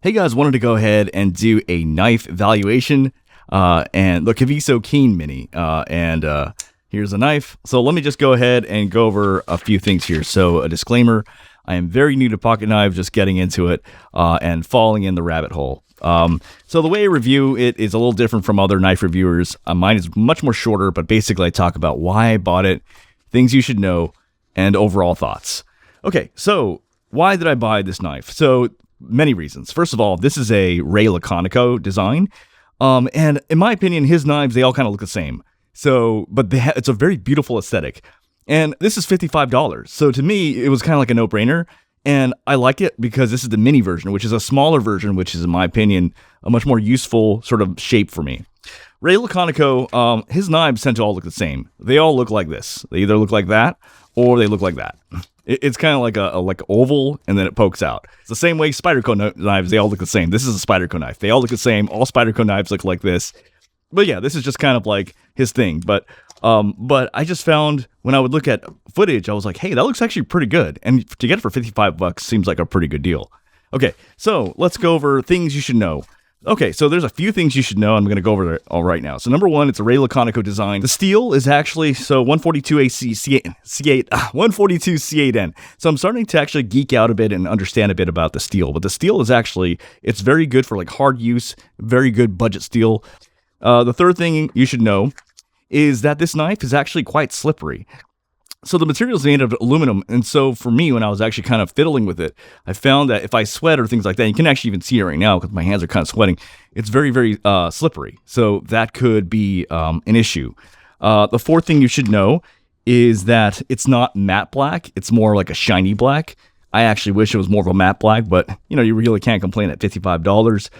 Hey guys, wanted to go ahead and do a knife valuation and the Kaviso Keen Mini. Here's a knife. So let me just go ahead and go over a few things here. So a disclaimer, I am very new to pocket knives, just getting into it and falling in the rabbit hole. So the way I review it is a little different from other knife reviewers. Mine is much more shorter, but basically I talk about why I bought it, things you should know, and overall thoughts. Okay, so why did I buy this knife? So many reasons. First of all, this is a Ray Laconico design. And in my opinion, his knives, they all kind of look the same. So, but it's a very beautiful aesthetic. And this is $55. So to me, it was kind of like a no-brainer. And I like it because this is the mini version, which is a smaller version, which is, in my opinion, a much more useful sort of shape for me. Ray Laconico, his knives tend to all look the same. They all look like this. They either look like that or they look like that. It's kind of like a oval, and then it pokes out. It's the same way Spyderco knives, they all look the same. This is a Spyderco knife. They all look the same. All Spyderco knives look like this. But yeah, this is just kind of like his thing. But I just found when I would look at footage, I was like, hey, that looks actually pretty good. And to get it for $55 seems like a pretty good deal. Okay, so let's go over things you should know. Okay, so there's a few things you should know. I'm going to go over it all right now. So number one, it's a Ray Laconico design. The steel is actually, 142 AC C8, 142 C8N. So I'm starting to actually geek out a bit and understand a bit about the steel. But the steel is actually, it's very good for like hard use, very good budget steel. The third thing you should know is that this knife is actually quite slippery. So the material is made of aluminum, and so for me, when I was actually kind of fiddling with it, I found that if I sweat or things like that, you can actually even see it right now because my hands are kind of sweating, it's very, very slippery. So that could be an issue. The fourth thing you should know is that it's not matte black. It's more like a shiny black. I actually wish it was more of a matte black, but you really can't complain at $55.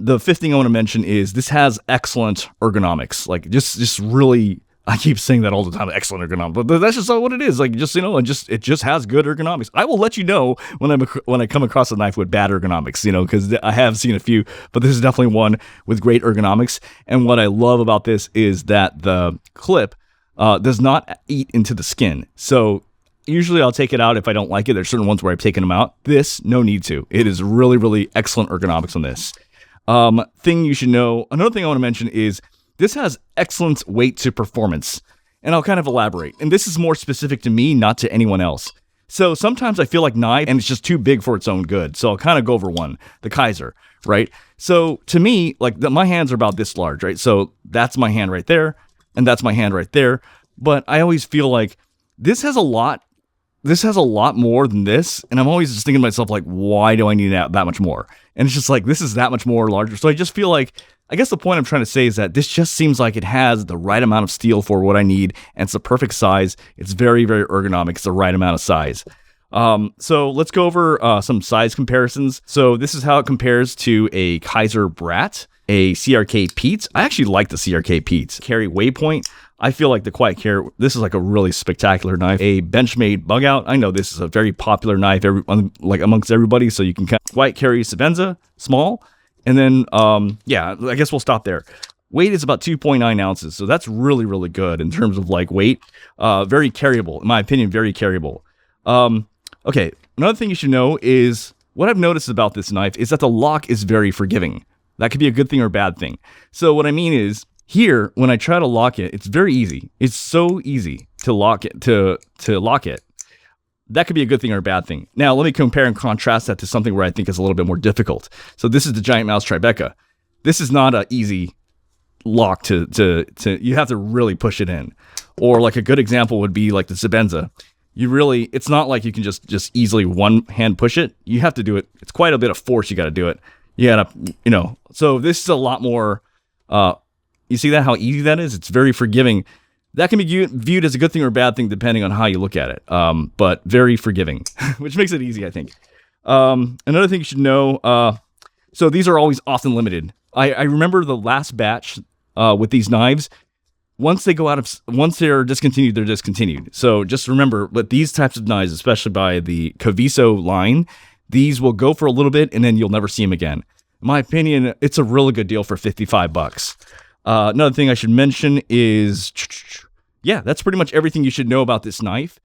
The fifth thing I want to mention is this has excellent ergonomics, like just really. I keep saying that all the time, excellent ergonomics, but that's just what it is. Like, it just has good ergonomics. I will let you know when I come across a knife with bad ergonomics, because I have seen a few, but this is definitely one with great ergonomics. And what I love about this is that the clip does not eat into the skin. So usually I'll take it out if I don't like it. There's certain ones where I've taken them out. This, no need to. It is really, really excellent ergonomics on this. Thing you should know. Another thing I want to mention is this has excellent weight to performance, and I'll kind of elaborate. And this is more specific to me, not to anyone else. So sometimes I feel like knife, and it's just too big for its own good. So I'll kind of go over one, the Kaiser, right? So to me, like my hands are about this large, right? So that's my hand right there, and that's my hand right there. But I always feel like this has a lot more than this, and I'm always just thinking to myself, like, why do I need that much more? And it's just like, this is that much more larger. So I just feel like, I guess the point I'm trying to say is that this just seems like it has the right amount of steel for what I need, and it's the perfect size. It's very, very ergonomic. It's the right amount of size. So let's go over some size comparisons. So this is how it compares to a Kaiser Brat, a CRK Pete. I actually like the CRK Pete. Carry Waypoint. I feel like the Quiet Carry, this is like a really spectacular knife. A Benchmade Bug Out. I know this is a very popular knife amongst everybody, so you can Quiet Carry Savenza, small. And then, I guess we'll stop there. Weight is about 2.9 ounces, so that's really, really good in terms of like weight. Very carryable, in my opinion, very carryable. Okay, another thing you should know is what I've noticed about this knife is that the lock is very forgiving. That could be a good thing or a bad thing. So what I mean is, here, when I try to lock it, it's very easy. It's so easy to lock it, to lock it. That could be a good thing or a bad thing. Now, let me compare and contrast that to something where I think is a little bit more difficult. So this is the Giant Mouse Tribeca. This is not an easy lock to you have to really push it in. Or like a good example would be like the Savenza. It's not like you can just easily one hand push it. You have to do it. It's quite a bit of force you got to do it. You got to, so this is a lot more, you see that, how easy that is? It's very forgiving. That can be viewed as a good thing or a bad thing depending on how you look at it, but very forgiving, which makes it easy, I think. Another thing you should know, so these are always often limited. I remember the last batch with these knives, once they're discontinued, they're discontinued. So just remember, with these types of knives, especially by the Kaviso line, these will go for a little bit and then you'll never see them again. In my opinion, it's a really good deal for $55. Another thing I should mention is, that's pretty much everything you should know about this knife.